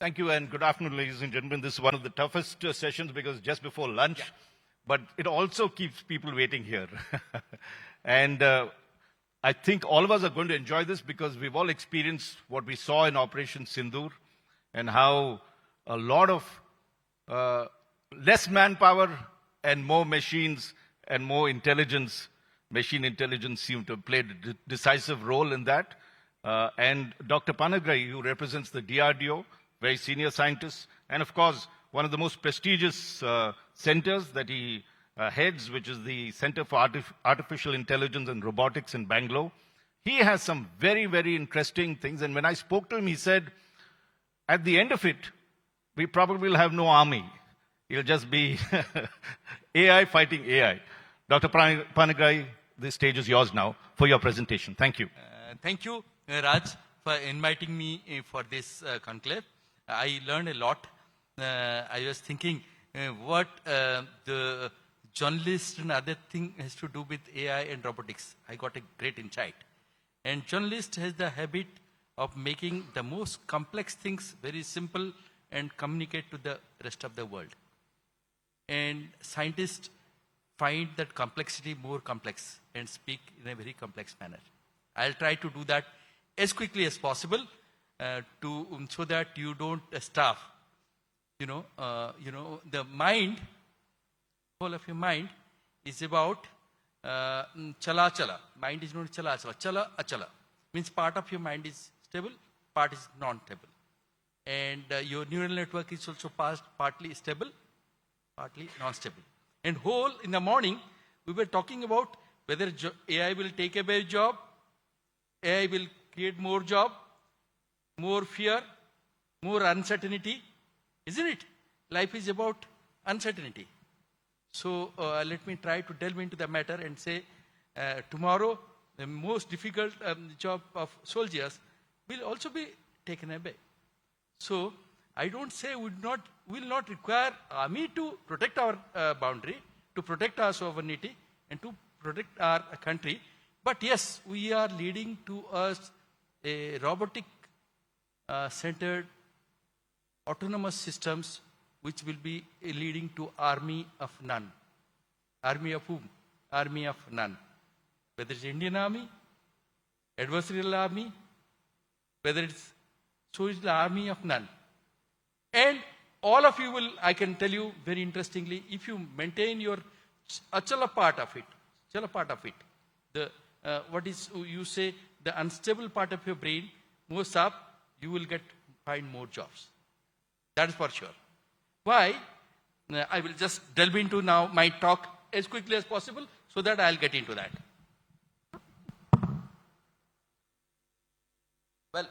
Thank you and good afternoon, ladies and gentlemen. This is one of the toughest sessions because just before lunch, but it also keeps people waiting here. and I think all of us are going to enjoy this because we've all experienced what we saw in Operation Sindoor and how a lot of less manpower and more machines and more intelligence, machine intelligence seem to have played a decisive role in that. And Dr. Panigrahi, who represents the DRDO, very senior scientist, and of course, one of the most prestigious centers that he heads, which is the Center for Artificial Intelligence and Robotics in Bangalore. He has some very, very interesting things. And when I spoke to him, he said, at the end of it, we probably will have no army. It'll just be AI fighting AI. Dr. Panigrahi, the stage is yours now for your presentation. Thank you. Thank you, Raj, for inviting me for this conclave. I learned a lot. I was thinking what the journalist and other thing has to do with AI and robotics. I got a great insight. And journalist has the habit of making the most complex things very simple and communicate to the rest of the world. And scientists find that complexity more complex and speak in a very complex manner. I'll try to do that as quickly as possible so that you don't starve. The mind, whole of your mind is about chala chala. Mind is not chala chala. Chala achala means part of your mind is stable, part is non-stable, and your neural network is also partly stable, partly non-stable. And whole in the morning we were talking about whether AI will take away job, AI will create more job, more fear, more uncertainty, isn't it? Life is about uncertainty. So let me try to delve into the matter and say tomorrow the most difficult job of soldiers will also be taken away. So I don't say we will not require army to protect our boundary, to protect our sovereignty and to protect our country. But yes, we are leading to a robotic-centered autonomous systems which will be leading to army of none. Army of whom? Army of none. Whether it's Indian army, adversarial army, whether it's the army of none. And all of you will, I can tell you very interestingly, if you maintain your achala part of it, the what is you say the unstable part of your brain moves up, you will find more jobs. That is for sure. Why? I will just delve into now my talk as quickly as possible so that I'll get into that. Well,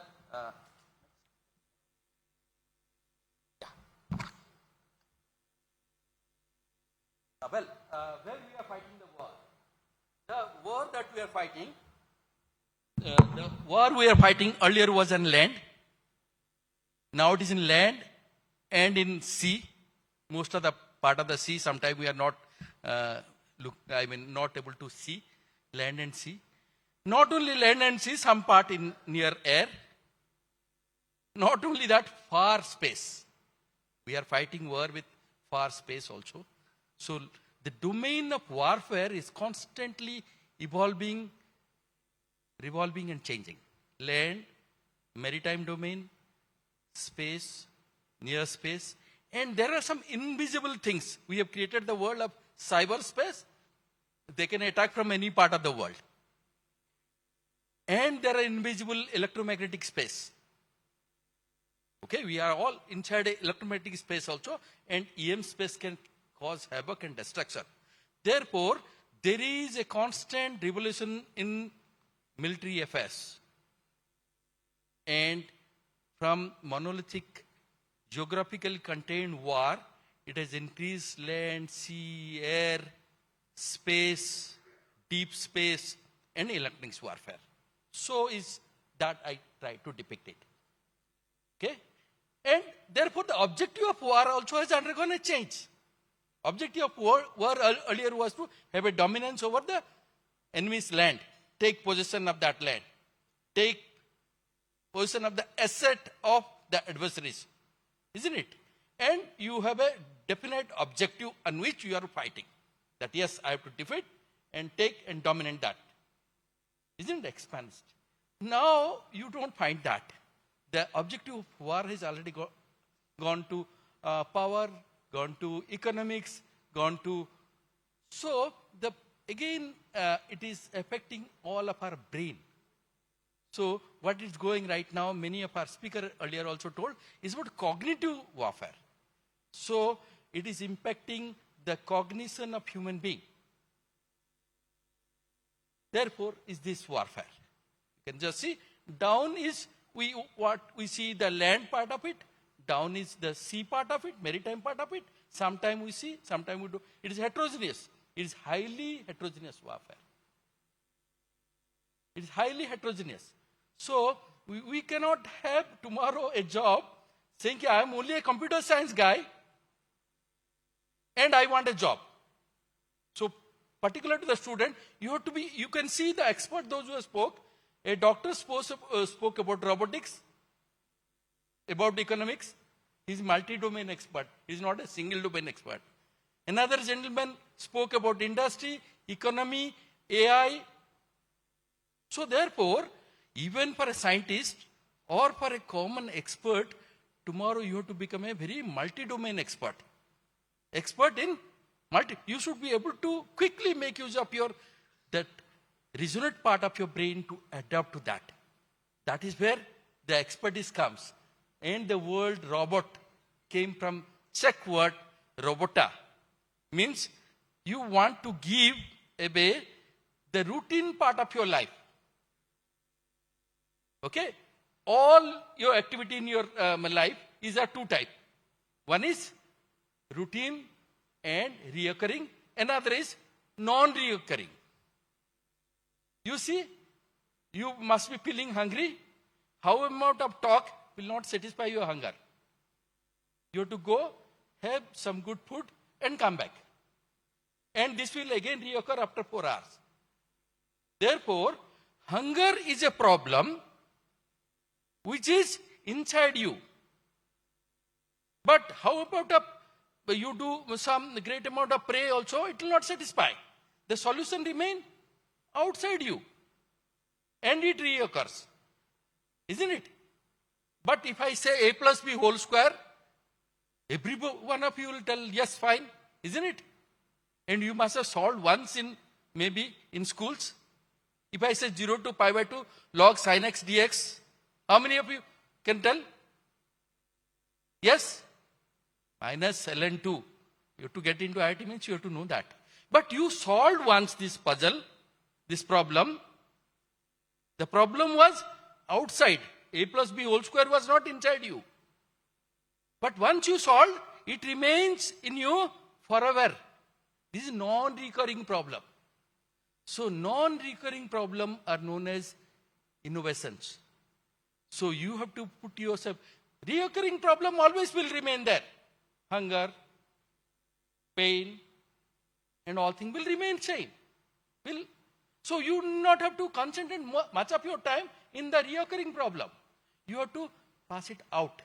where we are fighting the war. The war that we are fighting, earlier was on land. Now it is in land and in sea. Most of the part of the sea, sometimes we are not, not able to see land and sea. Not only land and sea, some part in near air. Not only that, far space. We are fighting war with far space also. So the domain of warfare is constantly evolving, revolving and changing. Land, maritime domain, space, near space. And there are some invisible things. We have created the world of cyberspace. They can attack from any part of the world. And there are invisible electromagnetic space. Okay, we are all inside a electromagnetic space also. And EM space can cause havoc and destruction. Therefore, there is a constant revolution in military affairs. And from monolithic, geographically contained war, it has increased land, sea, air, space, deep space, and electronics warfare. So is that I try to depict it. Okay? And therefore, the objective of war also has undergone a change. Objective of war earlier was to have a dominance over the enemy's land, take possession of that land, take possession of the asset of the adversaries. isn't it? And you have a definite objective on which you are fighting. That yes, I have to defeat and take and dominate that. Isn't it expansed? Now you don't find that. The objective of war has already gone to power, gone to economics, gone to... So again, it is affecting all of our brain. So what is going right now, many of our speakers earlier also told, is about cognitive warfare. So it is impacting the cognition of human being. Therefore, is this warfare. You can just see, down is what we see the land part of it, down is the sea part of it, maritime part of it. Sometimes we see, sometimes we do. It is heterogeneous. It is highly heterogeneous warfare. It is highly heterogeneous. So we cannot have tomorrow a job saying, I am only a computer science guy and I want a job. So particular to the student, you have to be, you can see the expert, those who spoke. A doctor spoke about robotics, about economics. He's multi-domain expert. He's not a single domain expert. Another gentleman spoke about industry, economy, AI. So therefore, even for a scientist or for a common expert, tomorrow you have to become a very multi-domain expert. Expert in you should be able to quickly make use of that resonant part of your brain to adapt to that. That is where the expertise comes. And the word robot came from Czech word robota. Means you want to give away the routine part of your life. Okay? All your activity in your life is a two type. One is routine and reoccurring. Another is non-reoccurring. You see, you must be feeling hungry. How amount of talk will not satisfy your hunger. You have to go, have some good food and come back. And this will again reoccur after 4 hours. Therefore, hunger is a problem which is inside you. But how about you do some great amount of prayer also, it will not satisfy. The solution remains outside you. And it reoccurs. Isn't it? But if I say a plus b whole square, every one of you will tell yes, fine. Isn't it? And you must have solved once maybe in schools. If I say 0 to pi by 2 log sin x dx, how many of you can tell? Yes? Minus ln 2. You have to get into IIT means you have to know that. But you solved once this puzzle, this problem. The problem was outside. A plus b whole square was not inside you. But once you solved, it remains in you forever. This is non-recurring problem. So non-recurring problem are known as innovations. So you have to put yourself, recurring problem always will remain there. Hunger, pain, and all things will remain same. So you do not have to concentrate much of your time in the recurring problem. You have to pass it out.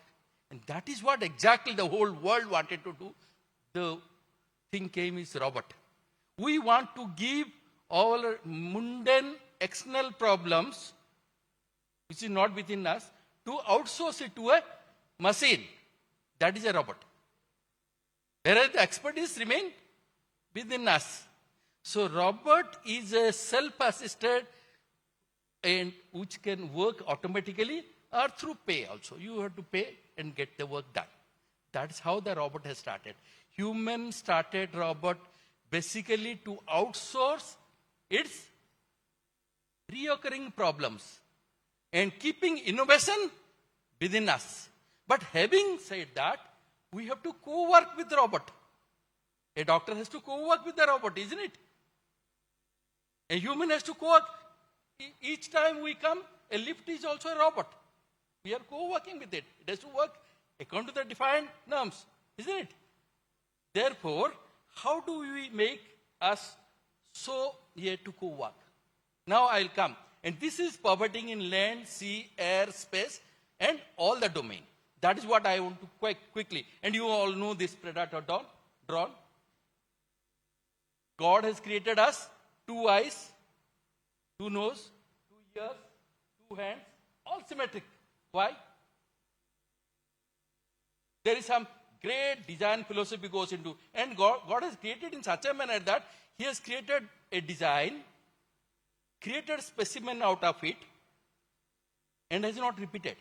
And that is what exactly the whole world wanted to do. The thing came is robot. We want to give all mundane external problems, which is not within us, to outsource it to a machine. That is a robot. Whereas the expertise remain within us. So robot is a self-assisted and which can work automatically or through pay also. You have to pay and get the work done. That is how the robot has started. Human started robot basically to outsource its reoccurring problems and keeping innovation within us. But having said that, we have to co-work with the robot. A doctor has to co-work with the robot, isn't it? A human has to co-work. Each time we come, a lift is also a robot. We are co-working with it. It has to work according to the defined norms, isn't it? Therefore, how do we make us so here to co-work? Now I'll come. And this is perverting in land, sea, air, space, and all the domain. That is what I want to quickly. And you all know this predator drone. God has created us 2 eyes, 2 nose, 2 ears, 2 hands, all symmetric. Why? There is some great design philosophy goes into, and God has created in such a manner that He has created a design, created specimen out of it, and has not repeated.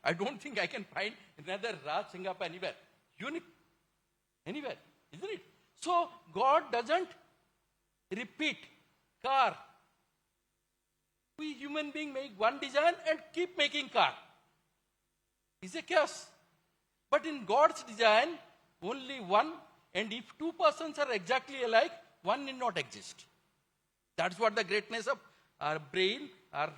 I don't think I can find another Raj Singapore anywhere. Unique. Anywhere. Isn't it? So God doesn't repeat car. We human beings make one design and keep making car. It's a chaos. But in God's design, only one, and if 2 persons are exactly alike, one need not exist. That's what the greatness of our brain, our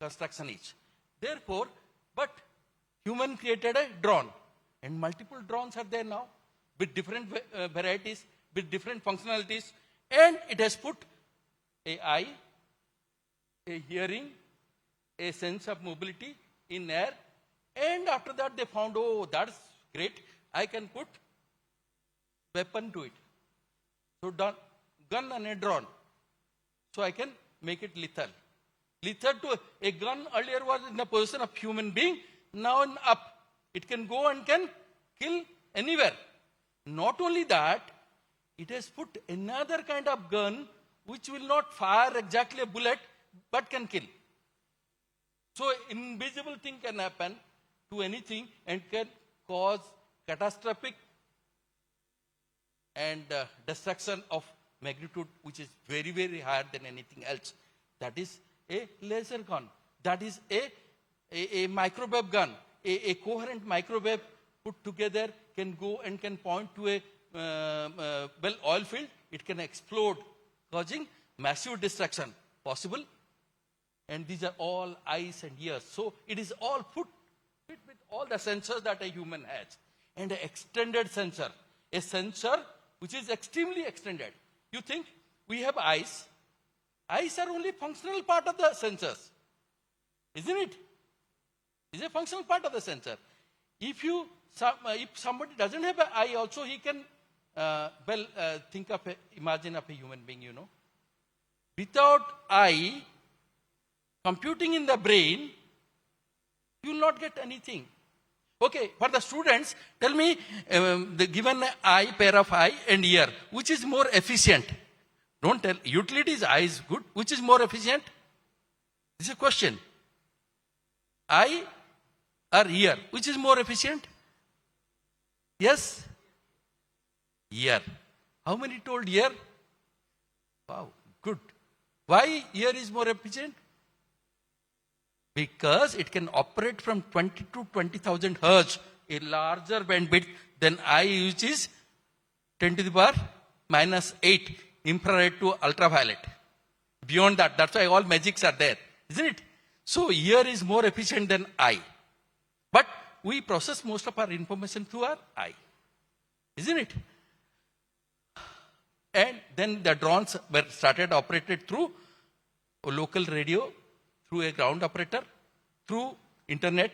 construction is. Therefore, but human created a drone, and multiple drones are there now with different varieties, with different functionalities, and it has put a eye, a hearing, a sense of mobility in air, and after that they found, oh, that's great, I can put weapon to it. So gun and a drone. So I can make it lethal. Lethal to a gun earlier was in the position of human being, now up. It can go and can kill anywhere. Not only that, it has put another kind of gun which will not fire exactly a bullet but can kill. So invisible thing can happen to anything and can cause catastrophic and destruction of magnitude which is very, very higher than anything else. That is a laser gun. That is a microwave gun. A coherent microwave put together can go and can point to a oil field. It can explode, causing massive destruction possible. And these are all eyes and ears. So it is all fit with all the sensors that a human has. And an extended sensor. A sensor which is extremely extended. You think we have eyes. Eyes are only functional part of the sensors. Isn't it? It's a functional part of the sensor. If somebody doesn't have an eye also, he can imagine of a human being, you know. Without eye, computing in the brain, you will not get anything. Okay, for the students, tell me, the given eye, pair of eye and ear, which is more efficient? Don't tell. Utilities, eye is good. Which is more efficient? This is a question. Eye or ear? Which is more efficient? Yes? Ear. How many told ear? Wow, good. Why ear is more efficient? Because it can operate from 20 to 20,000 hertz, a larger bandwidth than eye, which is 10 to the power minus 8 infrared to ultraviolet. Beyond that, that's why all magics are there, isn't it? So ear is more efficient than eye. But we process most of our information through our eye, isn't it? And then the drones were started operated through a local radio, through a ground operator, through internet,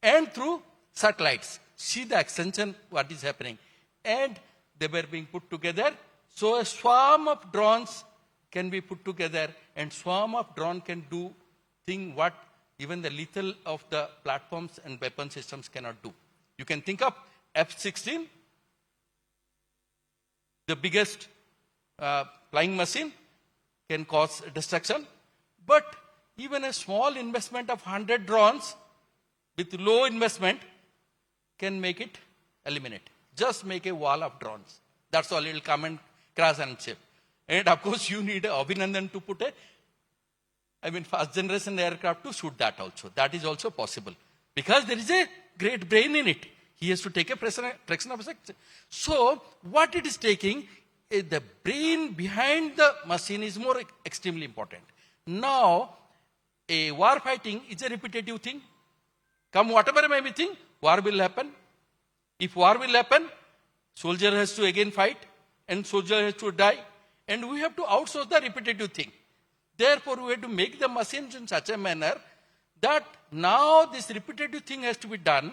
and through satellites. See the extension, what is happening. And they were being put together. So a swarm of drones can be put together, and swarm of drone can do thing what even the lethal of the platforms and weapon systems cannot do. You can think of F-16, the biggest flying machine, can cause destruction. But even a small investment of 100 drones with low investment can make it eliminate. Just make a wall of drones. That's all. It will come and crash and chip. And of course, you need a Abhinandan to put first generation aircraft to shoot that also. That is also possible. Because there is a great brain in it. He has to take a fraction of a second. So, what it is taking, the brain behind the machine is more extremely important. Now, a war fighting is a repetitive thing. Come whatever may be thing, war will happen. If war will happen, soldier has to again fight and soldier has to die. And we have to outsource the repetitive thing. Therefore, we have to make the machines in such a manner that now this repetitive thing has to be done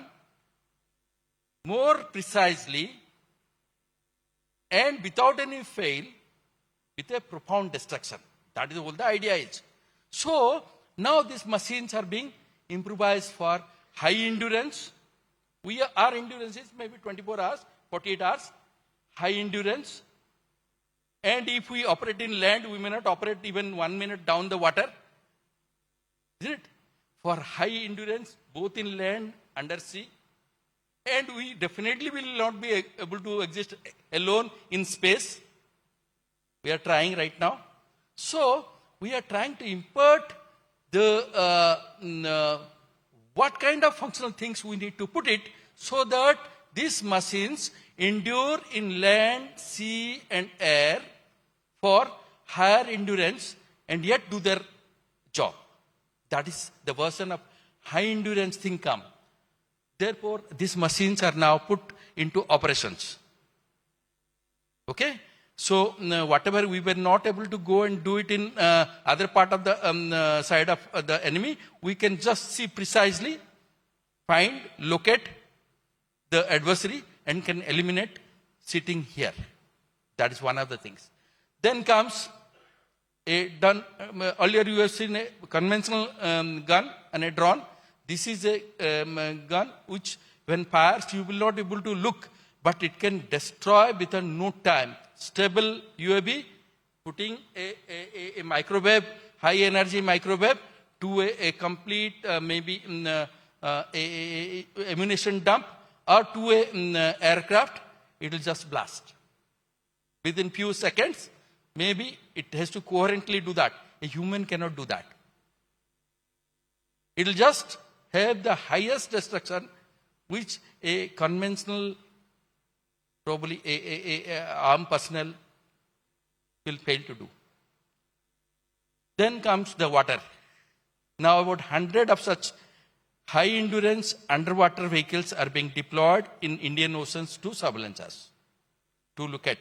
more precisely and without any fail, with a profound destruction. That is all the idea is. So now these machines are being improvised for high endurance. Our endurance is maybe 24 hours, 48 hours, high endurance. And if we operate in land, we may not operate even 1 minute down the water. Isn't it? For high endurance, both in land, under sea. And we definitely will not be able to exist alone in space. We are trying right now. So, we are trying to impart the what kind of functional things we need to put it so that these machines endure in land, sea and air for higher endurance and yet do their job. That is the version of high endurance thing come. Therefore, these machines are now put into operations. Okay? So, whatever we were not able to go and do it in other part of the side of the enemy, we can just see precisely, find, locate the adversary and can eliminate sitting here. That is one of the things. Then comes earlier you have seen a conventional gun and a drone. This is a gun which when fires you will not be able to look, but it can destroy within no time. Stable UAV, putting a microwave, high energy microwave to a complete maybe a ammunition dump or to a aircraft, it will just blast. Within few seconds, maybe it has to coherently do that. A human cannot do that. It will just have the highest destruction which a conventional, probably a armed personnel will fail to do. Then comes the water. Now about 100 of such high endurance underwater vehicles are being deployed in Indian oceans to surveillance us, to look at.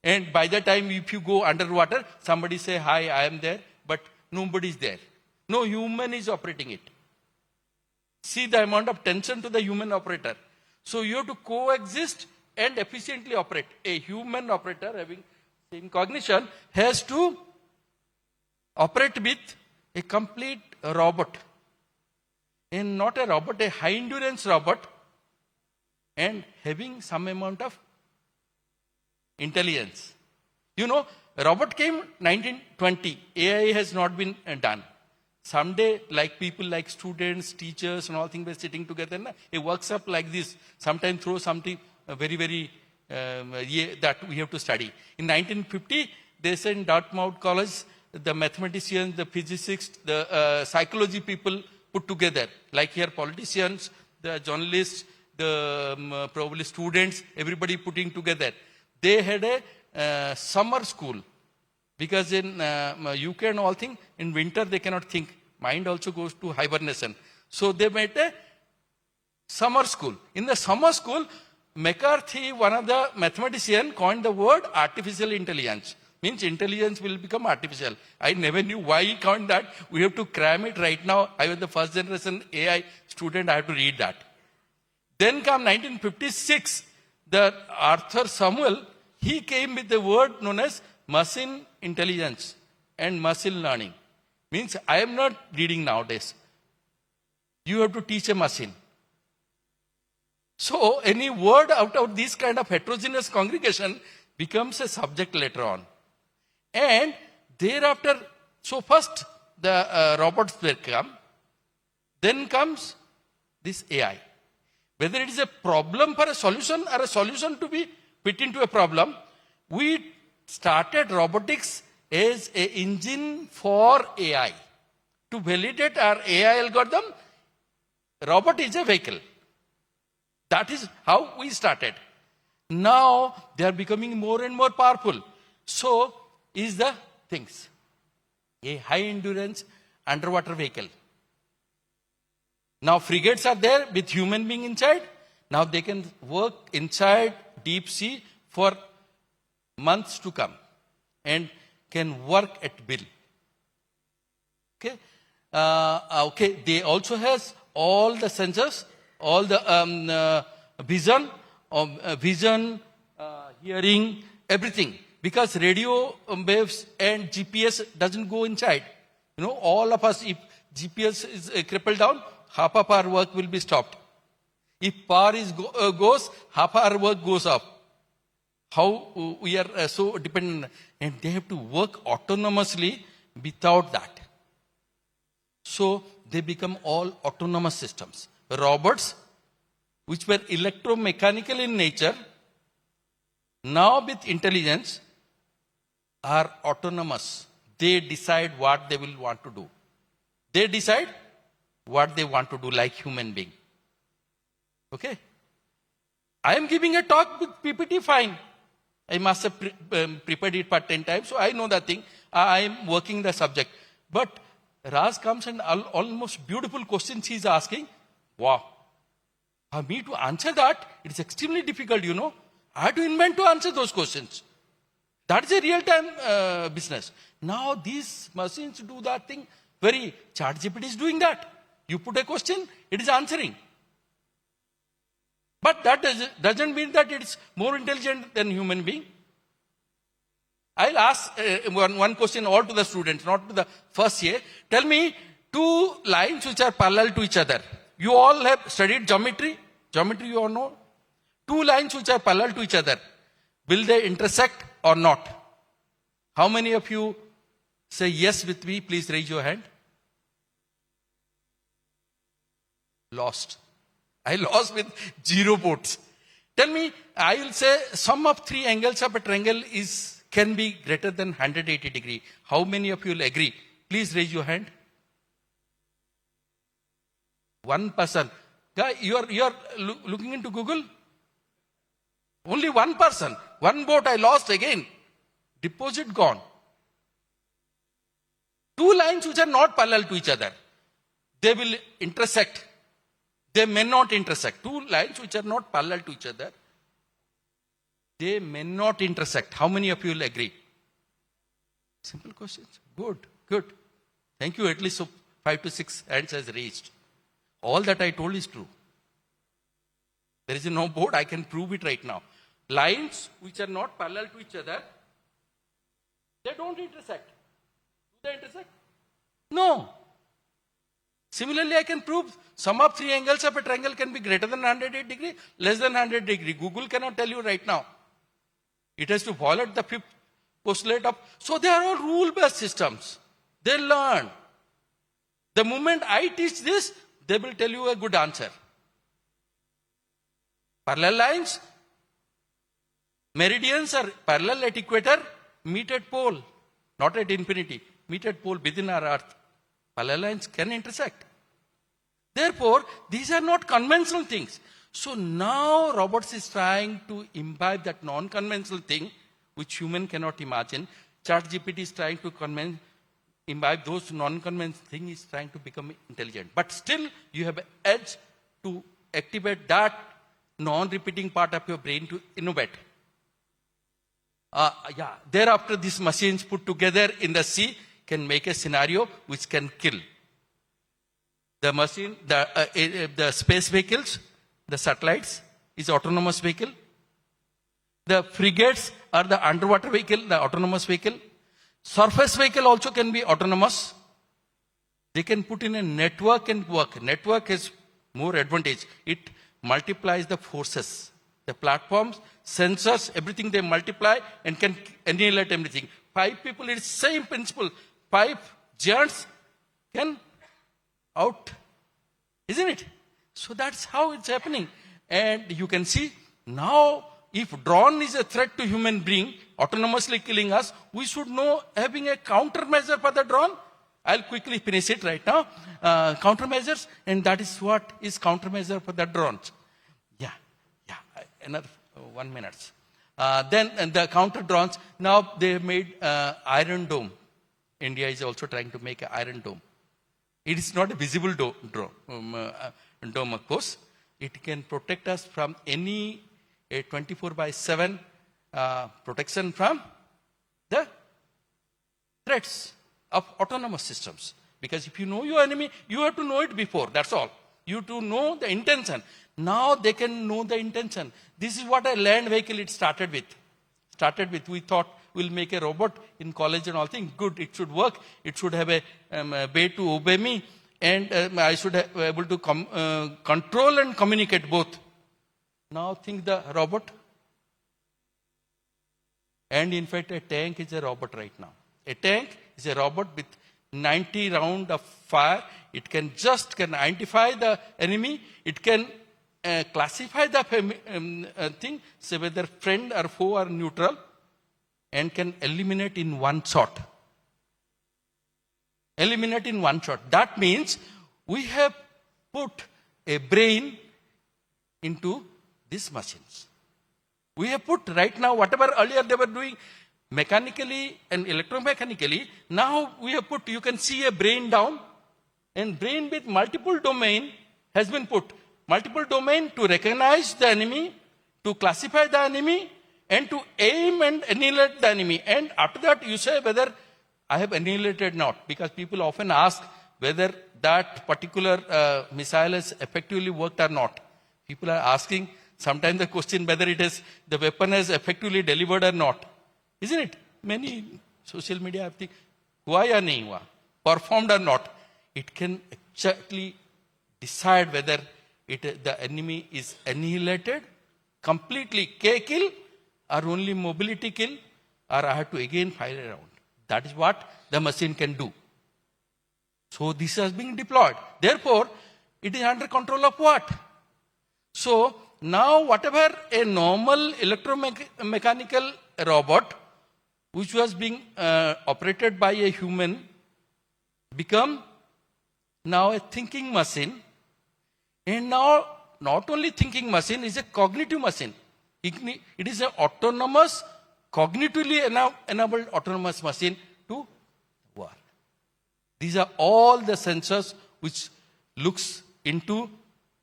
And by the time if you go underwater, somebody say, hi, I am there, but nobody is there. No human is operating it. See the amount of tension to the human operator. So you have to coexist and efficiently operate. A human operator having same cognition has to operate with a complete robot. And not a robot, a high endurance robot, and having some amount of intelligence. You know, robot came 1920. AI has not been done. Someday, like people like students, teachers and all things were sitting together, a workshop like this, sometimes throw something very that we have to study. In 1950, they said in Dartmouth College, the mathematicians, the physicists, the psychology people put together, like here politicians, the journalists, the probably students, everybody putting together. They had a summer school. Because in UK and all things, in winter they cannot think. Mind also goes to hibernation. So they made a summer school. In the summer school, McCarthy, one of the mathematicians, coined the word artificial intelligence. Means intelligence will become artificial. I never knew why he coined that. We have to cram it right now. I was the first generation AI student. I have to read that. Then come 1956, the Arthur Samuel, he came with the word known as machine intelligence and machine learning. Means I am not reading nowadays. You have to teach a machine. So any word out of this kind of heterogeneous congregation becomes a subject later on. And thereafter, so first the robots will come, then comes this AI. Whether it is a problem for a solution or a solution to be fit into a problem, we started robotics as an engine for AI. To validate our AI algorithm, robot is a vehicle. That is how we started. Now they are becoming more and more powerful. So is the things. A high endurance underwater vehicle. Now frigates are there with human being inside. Now they can work inside deep sea for months to come and can work at will. Okay. Okay, they also has all the sensors, all the vision, hearing, everything. Because radio waves and GPS doesn't go inside. You know, all of us, if GPS is crippled down, half of our work will be stopped. If power goes, half our work goes up. How we are so dependent, and they have to work autonomously without that. So they become all autonomous systems. Robots, which were electromechanical in nature, now with intelligence, are autonomous. They decide what they will want to do. They decide what they want to do like human being. Okay? I am giving a talk with PPT, fine. I must have prepared it for 10 times, so I know that thing. I am working the subject. But Raj comes and almost beautiful questions he is asking. Wow. For me to answer that, it is extremely difficult, you know. I have to invent to answer those questions. That is a real-time business. Now these machines do that thing. ChatGPT is doing that. You put a question, it is answering. But that doesn't mean that it's more intelligent than human being. I'll ask one question all to the students, not to the first year. Tell me 2 lines which are parallel to each other. You all have studied geometry. Geometry you all know. 2 lines which are parallel to each other. Will they intersect or not? How many of you say yes with me? Please raise your hand. Lost. I lost with 0 votes. Tell me, I will say sum of 3 angles of a triangle can be greater than 180 degrees. How many of you will agree? Please raise your hand. 1 person. Guy, you are looking into Google? Only 1 person. 1 vote I lost again. Deposit gone. 2 lines which are not parallel to each other. They will intersect. They may not intersect. 2 lines which are not parallel to each other. They may not intersect. How many of you will agree? Simple questions. Good, good. Thank you. At least 5 to 6 hands has raised. All that I told is true. There is no board. I can prove it right now. Lines which are not parallel to each other, they don't intersect. Do they intersect? No. Similarly, I can prove sum of 3 angles of a triangle can be greater than 180 degrees, less than 100 degrees. Google cannot tell you right now. It has to violate the 5th postulate of... So they are all rule-based systems. They learn. The moment I teach this, they will tell you a good answer. Parallel lines, meridians are parallel at equator, meet at pole, not at infinity, meet at pole within our earth. Parallel lines can intersect. Therefore, these are not conventional things. So now robots is trying to imbibe that non-conventional thing which human cannot imagine. ChatGPT is trying to imbibe those non-conventional things, is trying to become intelligent. But still, you have an edge to activate that non-repeating part of your brain to innovate. Thereafter, these machines put together in the sea can make a scenario which can kill. The machine, the space vehicles, the satellites is autonomous vehicle. The frigates are the underwater vehicle, the autonomous vehicle. Surface vehicle also can be autonomous. They can put in a network and work. Network has more advantage. It multiplies the forces. The platforms, sensors, everything they multiply and can annihilate everything. 5 people, it's same principle. 5 giants can out, isn't it? So that's how it's happening. And you can see now, if drone is a threat to human being, autonomously killing us, we should know having a countermeasure for the drone. I'll quickly finish it right now. Countermeasures, and that is what is countermeasure for the drones. Another 1 minute. Then the counter drones, now they have made Iron Dome. India is also trying to make an Iron Dome. It is not a visible dome, of course. It can protect us from any 24/7 protection from the threats of autonomous systems. Because if you know your enemy, you have to know it before. That's all. You have to know the intention. Now they can know the intention. This is what a land vehicle it started with. We thought we'll make a robot in college and all things. Good, it should work. It should have a way to obey me. And I should be able to control and communicate both. Now think the robot. And in fact, a tank is a robot right now. A tank is a robot with 90 rounds of fire. It can identify the enemy. It can classify the thing, say whether friend or foe or neutral, and can eliminate in one shot. That means we have put a brain into these machines. We have put right now whatever earlier they were doing mechanically and electromechanically, now we have put, you can see a brain down, and brain with multiple domain has been put. Multiple domain to recognize the enemy, to classify the enemy, and to aim and annihilate the enemy. And after that you say whether I have annihilated or not, because people often ask whether that particular missile has effectively worked or not. People are asking sometimes the question whether the weapon has effectively delivered or not. Isn't it? Many social media have think, hua ya nahi hua, performed or not. It can exactly decide whether the enemy is annihilated, completely kill, or only mobility kill, or I have to again fire a round. That is what the machine can do. So this has been deployed. Therefore, it is under control of what? So now whatever a normal electromechanical robot, which was being operated by a human, become now a thinking machine. And now not only thinking machine, is a cognitive machine. It is an autonomous, cognitively enabled autonomous machine to work. These are all the sensors which looks into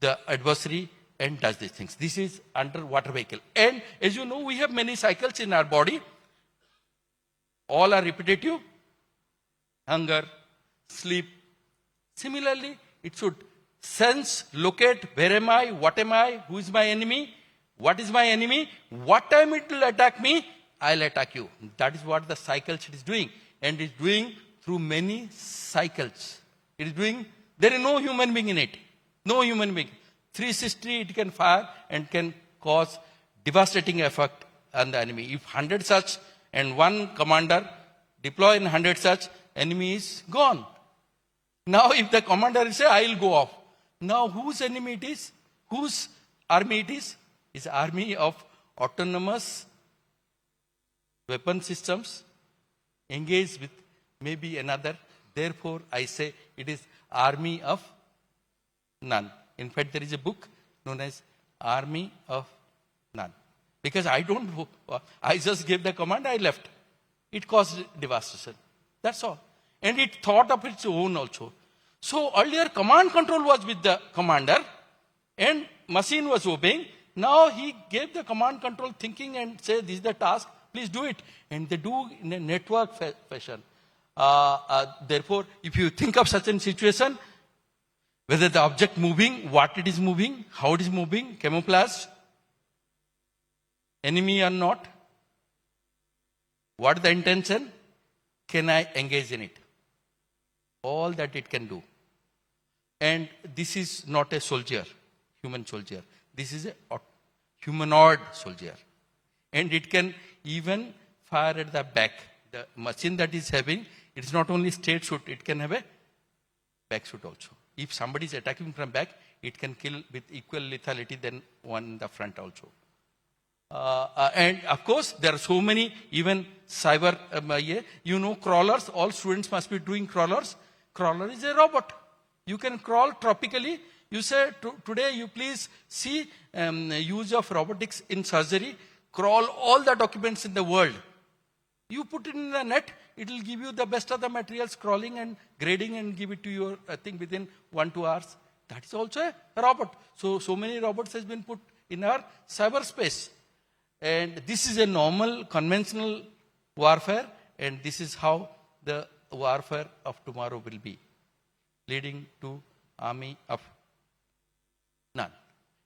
the adversary and does these things. This is under water vehicle. And as you know, we have many cycles in our body. All are repetitive. Hunger, sleep. Similarly, it should sense, locate, where am I, what am I, who is my enemy, what is my enemy, what time it will attack me, I'll attack you. That is what the cycles it is doing. And it is doing through many cycles. It is doing, there is no human being in it. No human being. 360 it can fire and can cause devastating effect on the enemy. If 100 such and one commander deploy in 100 such, enemy is gone. Now if the commander say, I will go off. Now whose enemy it is? Whose army it is? It's army of autonomous weapon systems engaged with maybe another. Therefore, I say it is army of none. In fact, there is a book known as Army of None. Because I just gave the command, I left. It caused devastation. That's all. And it thought of its own also. So earlier command control was with the commander and machine was obeying. Now he gave the command control thinking and say, this is the task, please do it. And they do in a network fashion. Therefore, if you think of such a situation, whether the object moving, what it is moving, how it is moving, camouflage, enemy or not, what is the intention, can I engage in it? All that it can do. And this is not a soldier, human soldier. This is a humanoid soldier. And it can even fire at the back. The machine that is having, it is not only straight shoot, it can have a back shoot also. If somebody is attacking from back, it can kill with equal lethality than one in the front also. And of course, there are so many, even cyber, crawlers, all students must be doing crawlers. Crawler is a robot. You can crawl tropically. You say, today you please see use of robotics in surgery. Crawl all the documents in the world. You put it in the net, it will give you the best of the materials, crawling and grading and give it to your thing within 1-2 hours. That is also a robot. So many robots has been put in our cyberspace. And this is a normal, conventional warfare, and this is how the warfare of tomorrow will be. leading to army of none.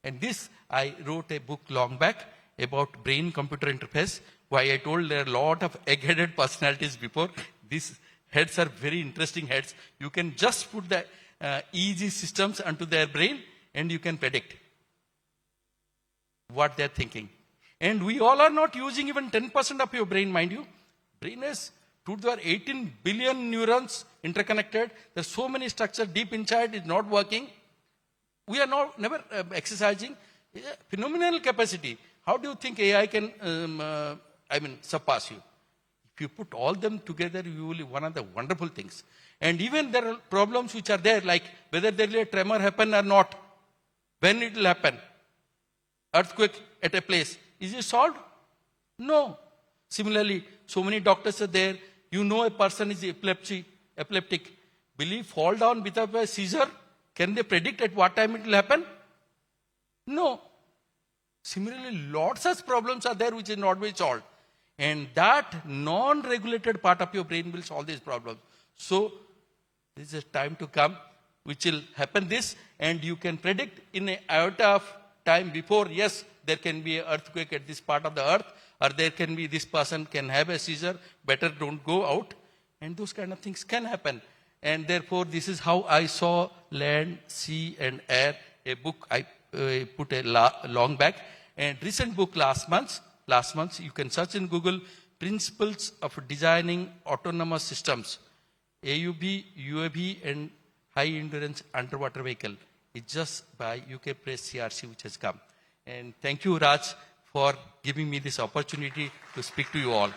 And this, I wrote a book long back about brain-computer interface. Why I told there are a lot of egg-headed personalities before. These heads are very interesting heads. You can just put the EEG systems onto their brain and you can predict what they're thinking. And we all are not using even 10% of your brain, mind you. Brain is, there are 18 billion neurons interconnected. There's so many structures deep inside, it's not working. We are never exercising phenomenal capacity. How do you think AI can, surpass you? If you put all them together, you will be one of the wonderful things. And even there are problems which are there, like whether there will a tremor happen or not, when it will happen, earthquake at a place, is it solved? No. Similarly, so many doctors are there. You know a person is epileptic. Will he fall down without a seizure? Can they predict at what time it will happen? No. Similarly, lots of problems are there which is not being solved. And that non-regulated part of your brain will solve these problems. So, this is a time to come which will happen this, and you can predict in an iota of time before, yes, there can be an earthquake at this part of the earth, or there can be this person can have a seizure, better don't go out. And those kind of things can happen. And therefore, this is how I saw land, sea, and air. A book I put long back. And recent book last month, you can search in Google, Principles of Designing Autonomous Systems, AUV, UAV, and High Endurance Underwater Vehicle. It's just by UK Press CRC which has come. And thank you, Raj, for giving me this opportunity to speak to you all.